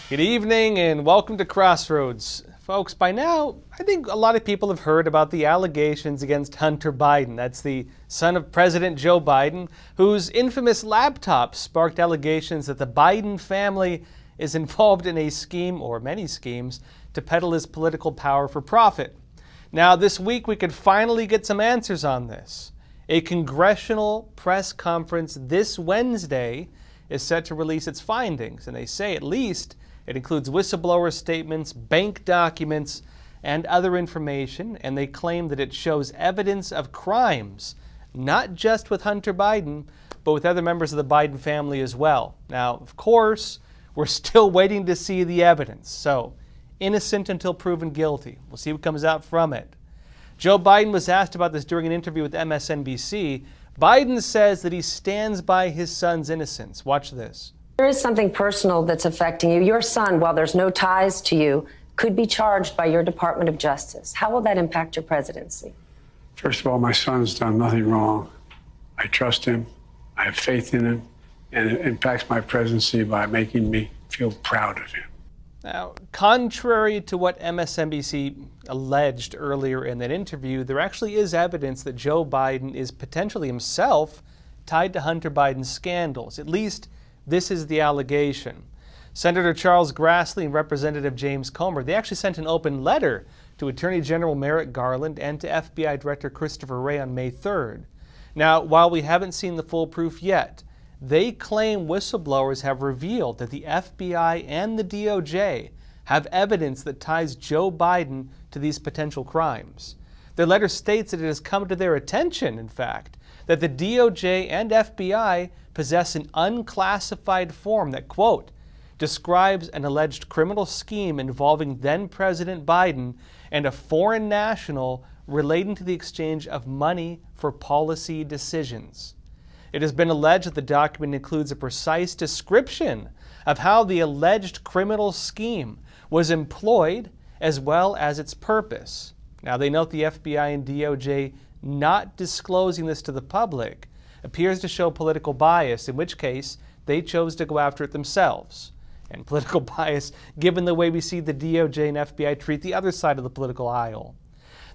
Good evening and welcome to Crossroads. Folks, by now, I think a lot of people have heard about the allegations against Hunter Biden. That's the son of President Joe Biden, whose infamous laptop sparked allegations that the Biden family is involved in a scheme, or many schemes, to peddle his political power for profit. Now, this week we could finally get some answers on this. A congressional press conference this Wednesday is set to release its findings, and they say at least it includes whistleblower statements, bank documents, and other information, and they claim that it shows evidence of crimes, not just with Hunter Biden, but with other members of the Biden family as well. Now, of course, we're still waiting to see the evidence, so innocent until proven guilty. We'll see what comes out from it. Joe Biden was asked about this during an interview with MSNBC. Biden says that he stands by his son's innocence. Watch this. There is something personal that's affecting you. Your son, while there's no ties to you, could be charged by your Department of Justice. How will that impact your presidency? First of all, my son's done nothing wrong. I trust him. I have faith in him. And it impacts my presidency by making me feel proud of him. Now, contrary to what MSNBC alleged earlier in that interview, there actually is evidence that Joe Biden is potentially himself tied to Hunter Biden's scandals. At least this is the allegation. Senator Charles Grassley and Representative James Comer, they actually sent an open letter to Attorney General Merrick Garland and to FBI Director Christopher Wray on May 3rd. Now, while we haven't seen the full proof yet, they claim whistleblowers have revealed that the FBI and the DOJ have evidence that ties Joe Biden to these potential crimes. Their letter states that it has come to their attention, in fact, that the DOJ and FBI possess an unclassified form that, quote, describes an alleged criminal scheme involving then-President Biden and a foreign national relating to the exchange of money for policy decisions. It has been alleged that the document includes a precise description of how the alleged criminal scheme was employed as well as its purpose. Now, they note the FBI and DOJ not disclosing this to the public appears to show political bias, in which case they chose to go after it themselves. And political bias given the way we see the DOJ and FBI treat the other side of the political aisle.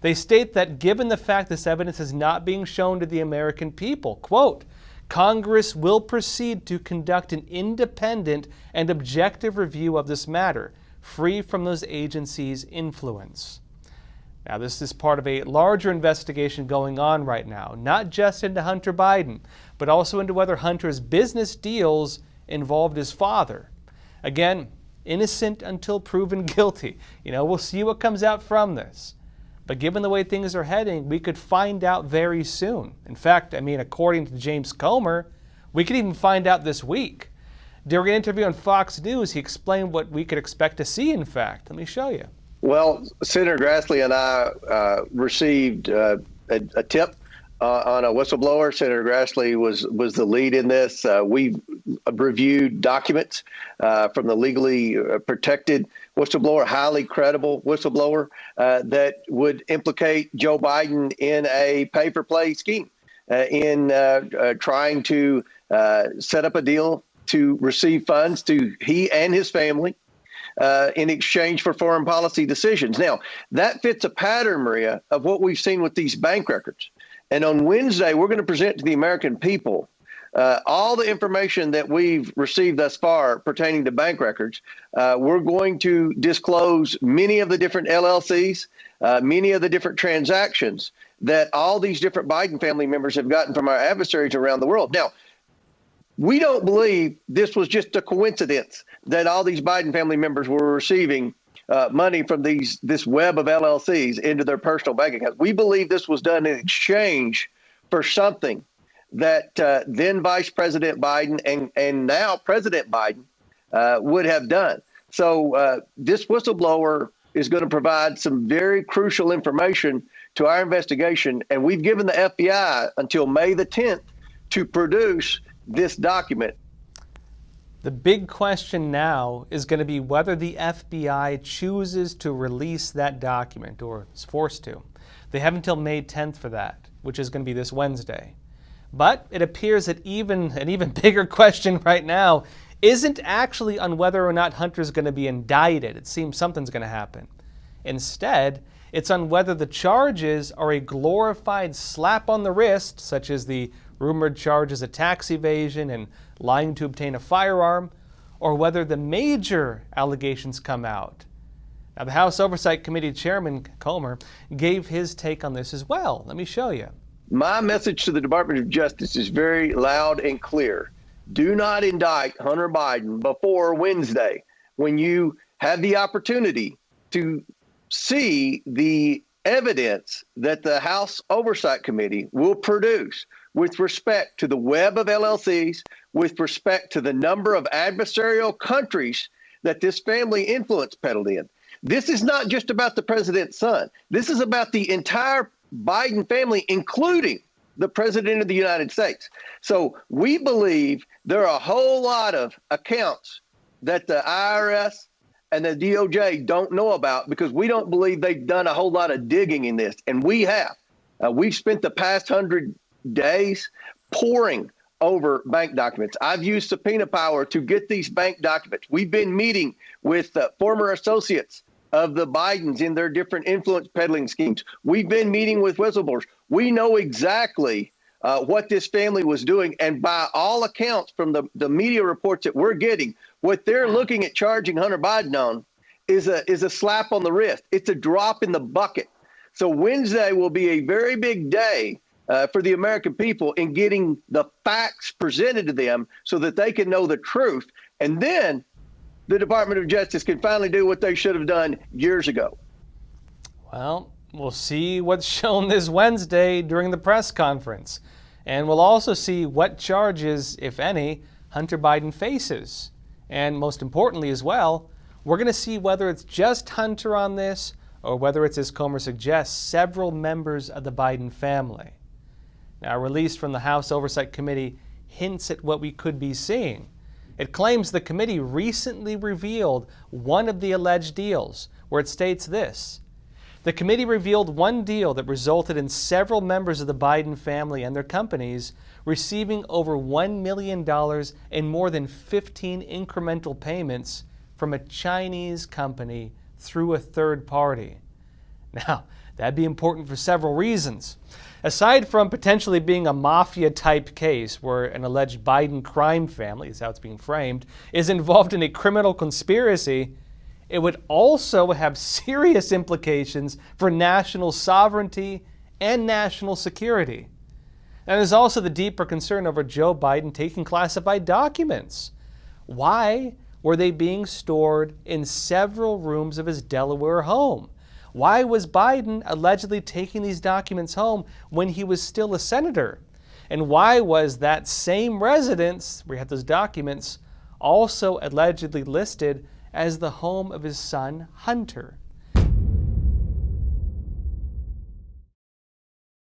They state that given the fact this evidence is not being shown to the American people, quote, Congress will proceed to conduct an independent and objective review of this matter, free from those agencies' influence. Now, this is part of a larger investigation going on right now, not just into Hunter Biden, but also into whether Hunter's business deals involved his father. Again, innocent until proven guilty. We'll see what comes out from this. But given the way things are heading, we could find out very soon. In fact, according to James Comer, we could even find out this week. During an interview on Fox News, he explained what we could expect to see, in fact. Let me show you. Well, Senator Grassley and I received a tip on a whistleblower. Senator Grassley was the lead in this. We've reviewed documents from the legally protected whistleblower, highly credible whistleblower that would implicate Joe Biden in a pay-for-play scheme, in trying to set up a deal to receive funds to he and his family in exchange for foreign policy decisions. Now, that fits a pattern, Maria, of what we've seen with these bank records. And on Wednesday, we're going to present to the American people all the information that we've received thus far pertaining to bank records. We're going to disclose many of the different LLCs, many of the different transactions that all these different Biden family members have gotten from our adversaries around the world. Now, we don't believe this was just a coincidence that all these Biden family members were receiving money from this web of LLCs into their personal bank accounts. We believe this was done in exchange for something that then Vice President Biden and now President Biden would have done. So this whistleblower is going to provide some very crucial information to our investigation, and we've given the FBI until May the 10th to produce this document. The big question now is going to be whether the FBI chooses to release that document or is forced to. They have until May 10th for that, which is going to be this Wednesday. But it appears that an even bigger question right now isn't actually on whether or not Hunter's going to be indicted. It seems something's going to happen. Instead, it's on whether the charges are a glorified slap on the wrist, such as the rumored charges of tax evasion and lying to obtain a firearm, or whether the major allegations come out. Now, the House Oversight Committee Chairman Comer gave his take on this as well. Let me show you. My message to the Department of Justice is very loud and clear. Do not indict Hunter Biden before Wednesday, when you have the opportunity to see the evidence that the House Oversight Committee will produce with respect to the web of LLCs, with respect to the number of adversarial countries that this family influence peddled in. This is not just about the president's son. This is about the entire Biden family, including the president of the United States. So we believe there are a whole lot of accounts that the IRS and the DOJ don't know about, because we don't believe they've done a whole lot of digging in this. And we have. We've spent the past 100 days poring over bank documents. I've used subpoena power to get these bank documents. We've been meeting with former associates of the Bidens in their different influence peddling schemes. We've been meeting with whistleblowers. We know exactly what this family was doing. And by all accounts from the media reports that we're getting, what they're looking at charging Hunter Biden on is a slap on the wrist. It's a drop in the bucket. So Wednesday will be a very big day for the American people in getting the facts presented to them so that they can know the truth. And then the Department of Justice can finally do what they should have done years ago. Well, we'll see what's shown this Wednesday during the press conference. And we'll also see what charges, if any, Hunter Biden faces. And most importantly as well, we're going to see whether it's just Hunter on this, or whether it's, as Comer suggests, several members of the Biden family. Now, a release from the House Oversight Committee hints at what we could be seeing. It claims the committee recently revealed one of the alleged deals, where it states this: the committee revealed one deal that resulted in several members of the Biden family and their companies receiving over $1 million in more than 15 incremental payments from a Chinese company through a third party. Now, that'd be important for several reasons. Aside from potentially being a mafia-type case where an alleged Biden crime family, is how it's being framed, is involved in a criminal conspiracy, it would also have serious implications for national sovereignty and national security. And there's also the deeper concern over Joe Biden taking classified documents. Why were they being stored in several rooms of his Delaware home? Why was Biden allegedly taking these documents home when he was still a senator? And why was that same residence, where he had those documents, also allegedly listed as the home of his son, Hunter?